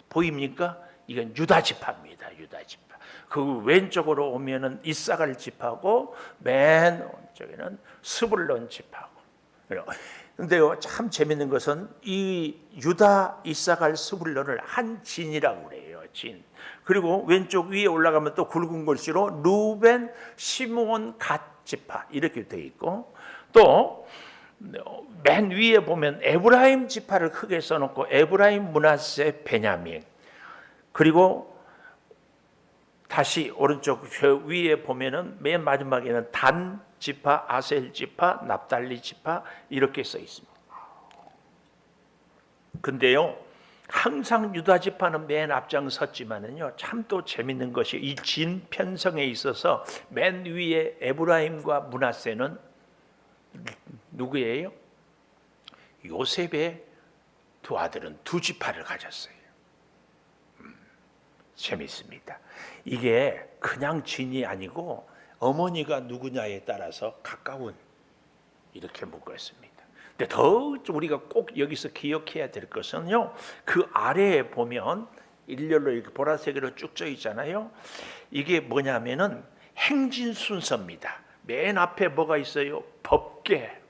보입니까? 이건 유다 지파입니다. 유다 지파. 그 왼쪽으로 오면은 이사갈 지파고 맨 오른쪽에는 스불론 지파고. 그런데요, 참 재밌는 것은 이 유다, 이사갈, 스불론을 한 진이라고 그래요. 진. 그리고 왼쪽 위에 올라가면 또 굵은 글씨로 루벤, 시므온, 갓 지파 이렇게 되어 있고, 또 맨 위에 보면 에브라임 지파를 크게 써놓고 에브라임, 므낫세, 베냐민. 그리고 다시 오른쪽 위에 보면은 맨 마지막에는 단 지파, 아셀 지파, 납달리 지파 이렇게 써 있습니다. 근데요, 항상 유다 지파는 맨 앞장 섰지만은요, 참 또 재밌는 것이 이 진 편성에 있어서 맨 위에 에브라임과 므낫세는 누구예요? 요셉의 두 아들은 두 지파를 가졌어요. 재밌습니다. 이게 그냥 진이 아니고 어머니가 누구냐에 따라서 가까운 이렇게 묶었습니다. 근데 더 우리가 꼭 여기서 기억해야 될 것은요, 그 아래에 보면 일렬로 이렇게 보라색으로 쭉 져 있잖아요. 이게 뭐냐면은 행진 순서입니다. 맨 앞에 뭐가 있어요? 법궤.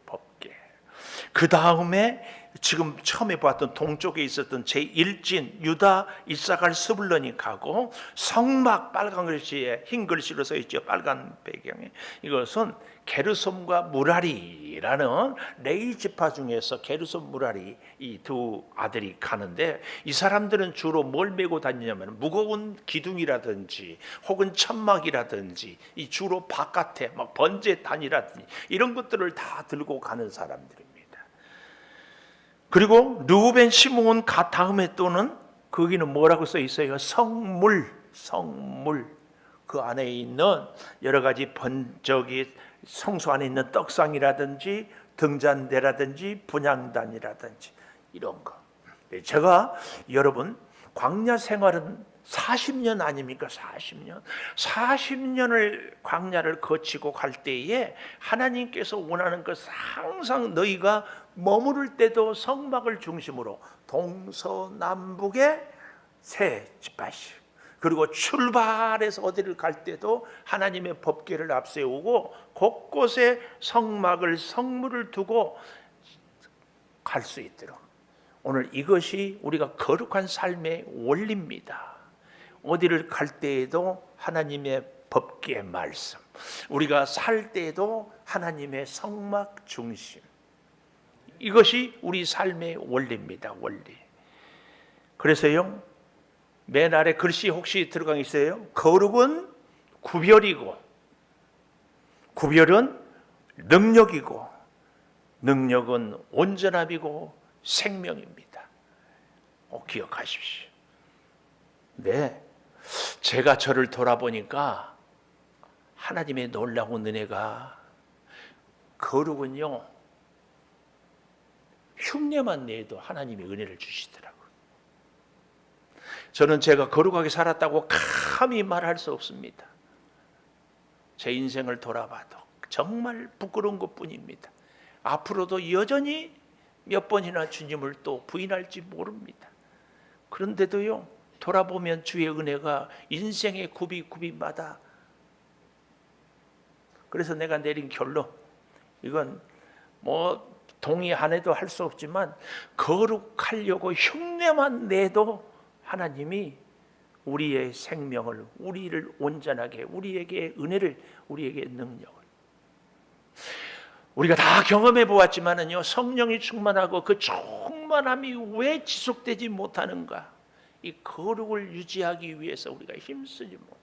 그 다음에 지금 처음에 봤던 동쪽에 있었던 제1진 유다, 이사갈, 스불론이 가고, 성막 빨간 글씨에 흰 글씨로 써 있죠. 빨간 배경에. 이것은 게르솜과 무라리라는 레위 지파 중에서 게르솜, 무라리 이 두 아들이 가는데, 이 사람들은 주로 뭘 메고 다니냐면 무거운 기둥이라든지 혹은 천막이라든지 이 주로 바깥에 막 번제단이라든지 이런 것들을 다 들고 가는 사람들입니다. 그리고 르우벤, 시므온, 갓 다음에 또는 거기는 뭐라고 써 있어요? 성물. 그 안에 있는 여러 가지 번저기 성소 안에 있는 떡상이라든지 등잔대라든지 분향단이라든지 이런 거. 제가 여러분 광야 생활은 40년 아닙니까? 40년을 광야를 거치고 갈 때에 하나님께서 원하는 것은 항상 너희가 머무를 때도 성막을 중심으로 동서남북에 세 지파씩, 그리고 출발해서 어디를 갈 때도 하나님의 법궤를 앞세우고 곳곳에 성물을 두고 갈 수 있도록, 오늘 이것이 우리가 거룩한 삶의 원리입니다. 어디를 갈 때에도 하나님의 법궤 말씀, 우리가 살 때에도 하나님의 성막 중심, 이것이 우리 삶의 원리입니다. 원리. 그래서요, 맨 아래 글씨 혹시 들어가 있어요? 거룩은 구별이고, 구별은 능력이고, 능력은 온전함이고 생명입니다. 기억하십시오. 네, 제가 저를 돌아보니까 하나님의 놀라운 은혜가, 거룩은요 흉내만 내도 하나님이 은혜를 주시더라고요. 저는 제가 거룩하게 살았다고 감히 말할 수 없습니다. 제 인생을 돌아봐도 정말 부끄러운 것뿐입니다. 앞으로도 여전히 몇 번이나 주님을 또 부인할지 모릅니다. 그런데도요, 돌아보면 주의 은혜가 인생의 굽이마다, 그래서 내가 내린 결론, 이건 뭐 동의 안 해도 할 수 없지만 거룩하려고 흉내만 내도 하나님이 우리의 생명을, 우리를 온전하게, 우리에게 은혜를, 우리에게 능력을, 우리가 다 경험해 보았지만은요, 성령이 충만하고 그 충만함이 왜 지속되지 못하는가? 이 거룩을 유지하기 위해서 우리가 힘쓰지 못.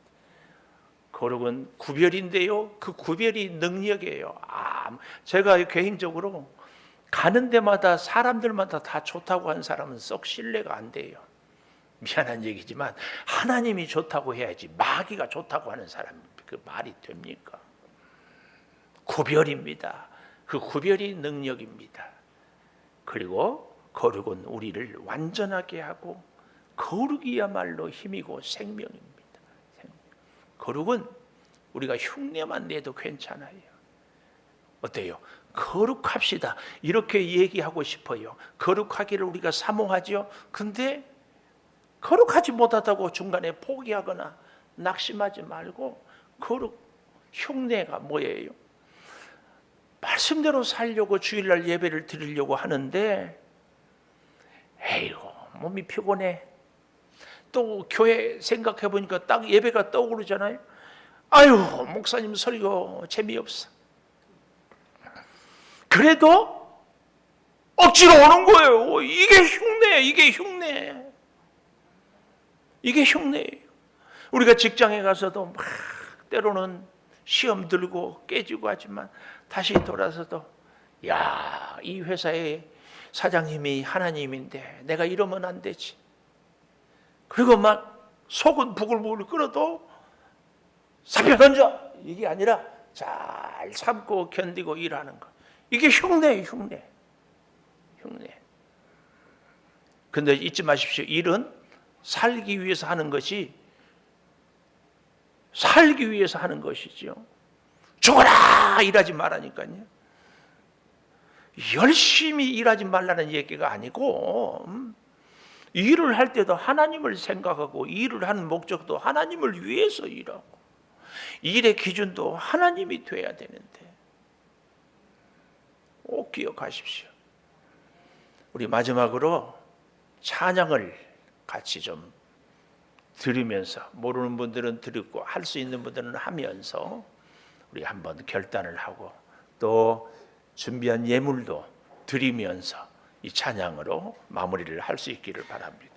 거룩은 구별인데요, 그 구별이 능력이에요. 제가 개인적으로 가는 데마다 사람들마다 다 좋다고 하는 사람은 썩 신뢰가 안 돼요. 미안한 얘기지만 하나님이 좋다고 해야지 마귀가 좋다고 하는 사람, 그 말이 됩니까? 구별입니다. 그 구별이 능력입니다. 그리고 거룩은 우리를 완전하게 하고, 거룩이야말로 힘이고 생명입니다. 거룩은 우리가 흉내만 내도 괜찮아요. 어때요? 거룩합시다. 이렇게 얘기하고 싶어요. 거룩하기를 우리가 사모하죠. 근데 거룩하지 못하다고 중간에 포기하거나 낙심하지 말고, 거룩, 흉내가 뭐예요? 말씀대로 살려고 주일날 예배를 드리려고 하는데 에이고 몸이 피곤해. 또 교회 생각해 보니까 딱 예배가 떠오르잖아요. 아유 목사님 설교 재미없어. 그래도 억지로 오는 거예요. 이게 흉내, 이게 흉내. 이게 흉내예요. 우리가 직장에 가서도 막 때로는 시험 들고 깨지고 하지만 다시 돌아서도 야, 이 회사의 사장님이 하나님인데 내가 이러면 안 되지. 그리고 막 속은 부글부글 끓어도 사표 던져, 이게 아니라 잘 참고 견디고 일하는 거. 이게 흉내예요, 흉내. 흉내. 근데 잊지 마십시오. 일은 살기 위해서 하는 것이, 살기 위해서 하는 것이죠. 죽어라 일하지 말라니까요. 열심히 일하지 말라는 얘기가 아니고, 일을 할 때도 하나님을 생각하고, 일을 하는 목적도 하나님을 위해서 일하고, 일의 기준도 하나님이 돼야 되는데 꼭 기억하십시오. 우리 마지막으로 찬양을 같이 좀 들으면서, 모르는 분들은 들고 할 수 있는 분들은 하면서 우리 한번 결단을 하고 또 준비한 예물도 드리면서 이 찬양으로 마무리를 할 수 있기를 바랍니다.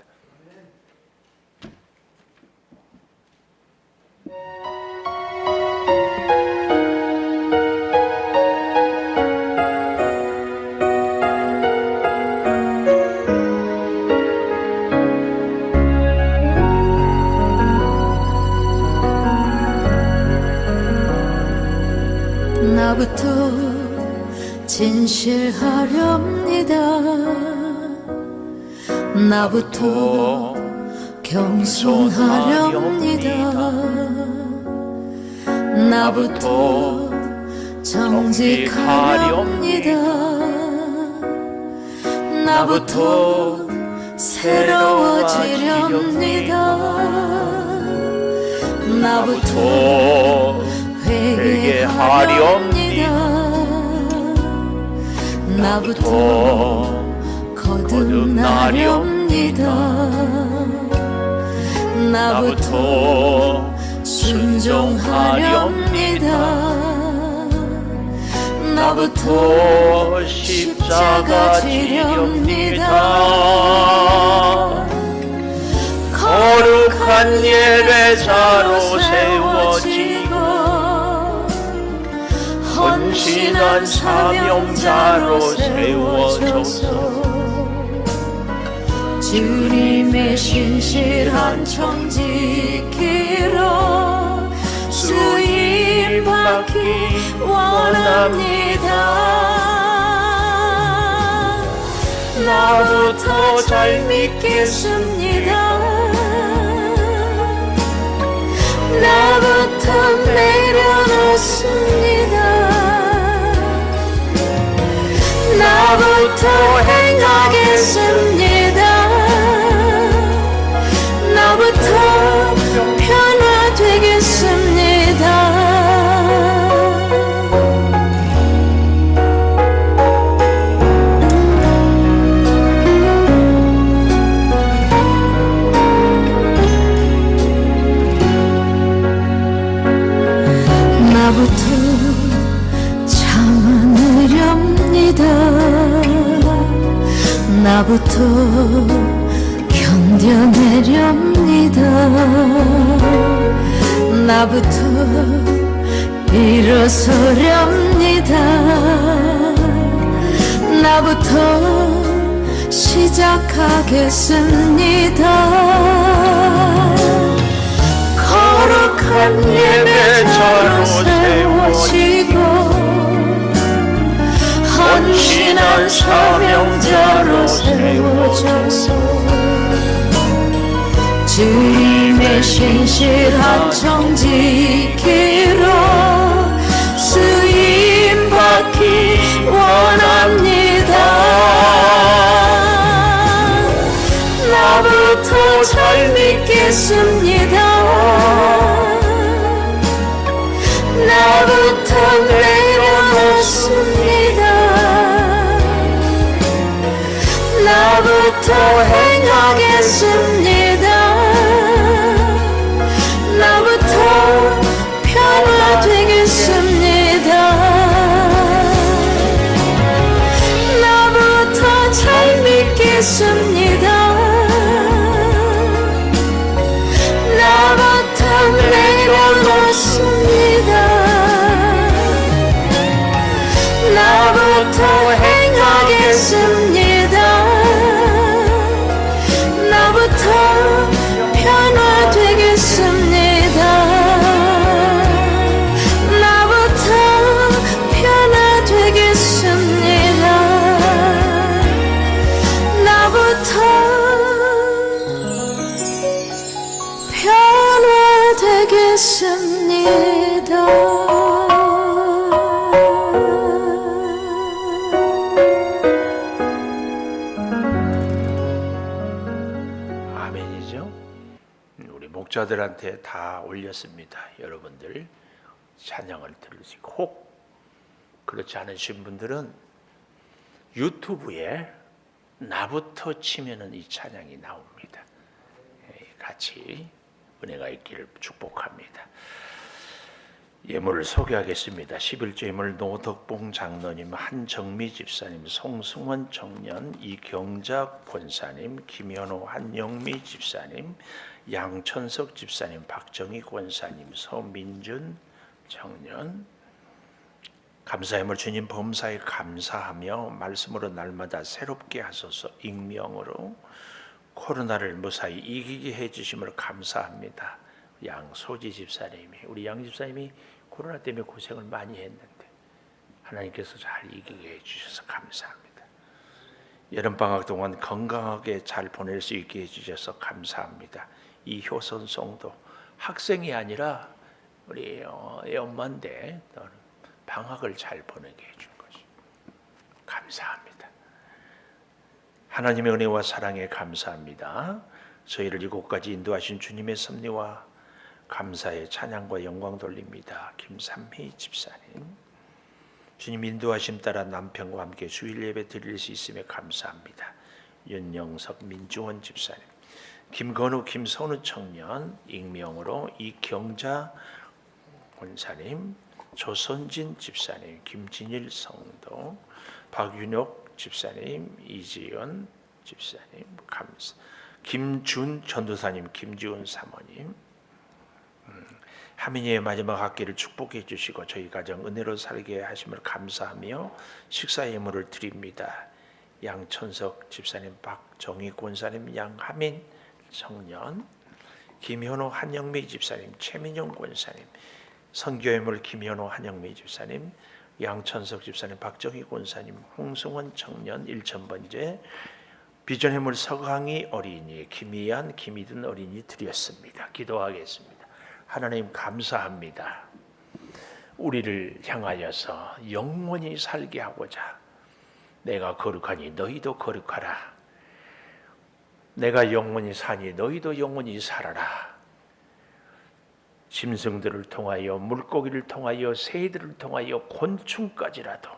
나부터 진실하렵니다. 나부터 겸손하렵니다. 나부터 정직하렵니다. 나부터 새로워지렵니다. 나부터 회개하렵니다. 나부터 거듭나렵니다. 나부터 순종하렵니다. 나부터 십자가 지렵니다. 거룩한 예배자로 세워지고 헌신한 사명자로 세워져서 주님의 신실한 청지기로 수임받기 원합니다. 나부터 잘 믿겠습니다. 나부터 내려놓습니다. 나부터 행하겠습니다. 나부터 변화되겠습니다. 나부터 참으렵니다. 나부터 견뎌내렵니다. 나부터 일어서렵니다. 나부터 시작하겠습니다. 거룩한 예배자로 세워지고 헌신한 사명자로 세워져서 주님의 신실한 정지키로 쓰임 받기 원합니다. 나부터 잘 믿겠습니다. 나부터 내려놓습니다. 나부터 행하겠습니다. 나부터 변화되겠습니다. 나부터 잘 믿겠습니다. 나부터 내려놓습니다. 나부터 행하겠습니다. 나부터 변화되겠습니다. 나부터 변화되겠습니다. 나부터 변화되겠습니다. 아멘이죠. 우리 목자들한테 다 올렸습니다. 여러분들 찬양을 들으시고, 혹 그렇지 않으신 분들은 유튜브에 나부터 치면은 이 찬양이 나옵니다. 같이 은혜가 있기를 축복합니다. 예물을 소개하겠습니다. 11조 예물 노덕봉 장로님, 한정미 집사님, 송승원 청년, 이경작 권사님, 김현호 한영미 집사님, 양천석 집사님, 박정희 권사님, 서민준 청년, 감사 예물 주님 범사에 감사하며 말씀으로 날마다 새롭게 하소서. 익명으로 코로나를 무사히 이기게 해주심을 감사합니다. 양소지 집사님이, 우리 양 집사님이 코로나 때문에 고생을 많이 했는데 하나님께서 잘 이기게 해주셔서 감사합니다. 여름방학 동안 건강하게 잘 보낼 수 있게 해주셔서 감사합니다. 이 효선송도 학생이 아니라 우리 엄마인데 방학을 잘 보내게 해준 것이 감사합니다. 하나님의 은혜와 사랑에 감사합니다. 저희를 이곳까지 인도하신 주님의 섭리와 감사의 찬양과 영광 돌립니다. 김삼희 집사님, 주님 인도하심 따라 남편과 함께 주일 예배 드릴 수 있음에 감사합니다. 윤영석 민주원 집사님, 김건우 김선우 청년, 익명으로 이경자 권사님, 조선진 집사님, 김진일 성도, 박윤옥 집사님, 이지연 집사님, 감사. 김준 전도사님, 김지훈 사모님, 하민이의 마지막 학기를 축복해 주시고 저희 가정 은혜로 살게 하심을 감사하며 식사 예물을 드립니다. 양천석 집사님, 박정희 권사님, 양하민 청년, 김현호 한영미 집사님, 최민영 권사님, 선교 예물 김현호 한영미 집사님, 양천석 집사님, 박정희 권사님, 홍승원 청년 1000번째, 비전 예물 서강희 어린이, 김희안, 김희든 어린이 드렸습니다. 기도하겠습니다. 하나님 감사합니다. 우리를 향하여서 영원히 살게 하고자 내가 거룩하니 너희도 거룩하라. 내가 영원히 사니 너희도 영원히 살아라. 짐승들을 통하여, 물고기를 통하여, 새들을 통하여, 곤충까지라도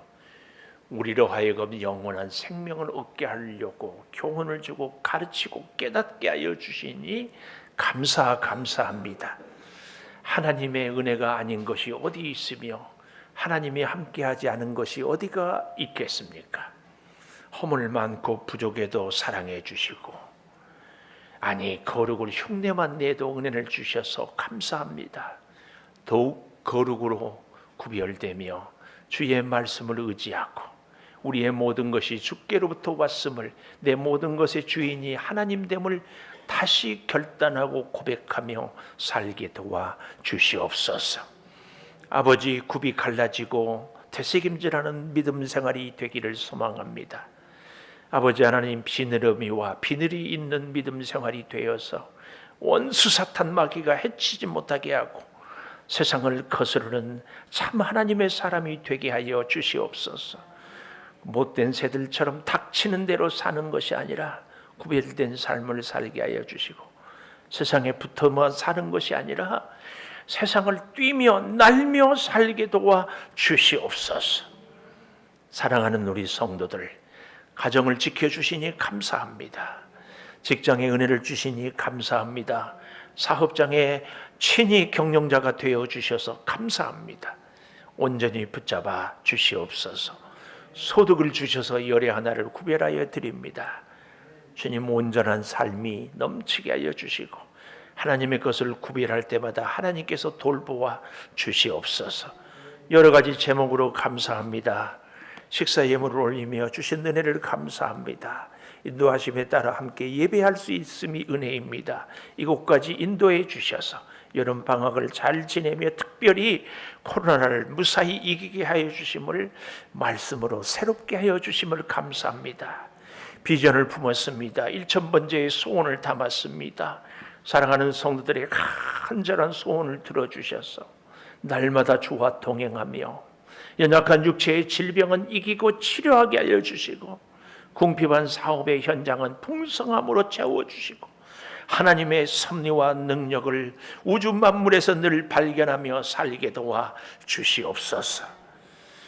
우리로 하여금 영원한 생명을 얻게 하려고 교훈을 주고 가르치고 깨닫게 하여 주시니 감사합니다. 하나님의 은혜가 아닌 것이 어디 있으며 하나님이 함께하지 않은 것이 어디가 있겠습니까? 허물 많고 부족해도 사랑해 주시고, 아니 거룩을 흉내만 내도 은혜를 주셔서 감사합니다. 더욱 거룩으로 구별되며 주의 말씀을 의지하고 우리의 모든 것이 주께로부터 왔음을, 내 모든 것의 주인이 하나님됨을 다시 결단하고 고백하며 살게 도와 주시옵소서. 아버지, 굽이 갈라지고 되새김질하는 믿음 생활이 되기를 소망합니다. 아버지 하나님, 비늘음이와 비늘이 있는 믿음 생활이 되어서 원수 사탄 마귀가 해치지 못하게 하고 세상을 거스르는 참 하나님의 사람이 되게 하여 주시옵소서. 못된 새들처럼 닥치는 대로 사는 것이 아니라 구별된 삶을 살게 하여 주시고, 세상에 붙어만 사는 것이 아니라 세상을 뛰며 날며 살게 도와 주시옵소서. 사랑하는 우리 성도들, 가정을 지켜주시니 감사합니다. 직장에 은혜를 주시니 감사합니다. 사업장에 친히 경영자가 되어 주셔서 감사합니다. 온전히 붙잡아 주시옵소서. 소득을 주셔서 열의 하나를 구별하여 드립니다. 주님, 온전한 삶이 넘치게 하여 주시고 하나님의 것을 구별할 때마다 하나님께서 돌보아 주시옵소서. 여러 가지 제목으로 감사합니다. 식사 예물을 올리며 주신 은혜를 감사합니다. 인도하심에 따라 함께 예배할 수 있음이 은혜입니다. 이곳까지 인도해 주셔서 여름 방학을 잘 지내며 특별히 코로나를 무사히 이기게 하여 주심을 말씀으로 새롭게 하여 주심을 감사합니다. 비전을 품었습니다. 1000번째의 소원을 담았습니다. 사랑하는 성도들의 간절한 소원을 들어주셔서 날마다 주와 동행하며 연약한 육체의 질병은 이기고 치료하게 알려주시고 궁핍한 사업의 현장은 풍성함으로 채워주시고 하나님의 섭리와 능력을 우주 만물에서 늘 발견하며 살게 도와 주시옵소서.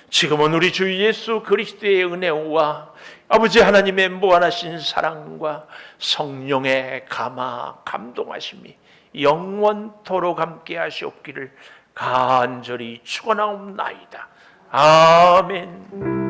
지금은 우리 주 예수 그리스도의 은혜와 아버지 하나님의 무한하신 사랑과 성령의 감동하심이 영원토록 함께 하시옵기를 간절히 축원하옵나이다. 아멘.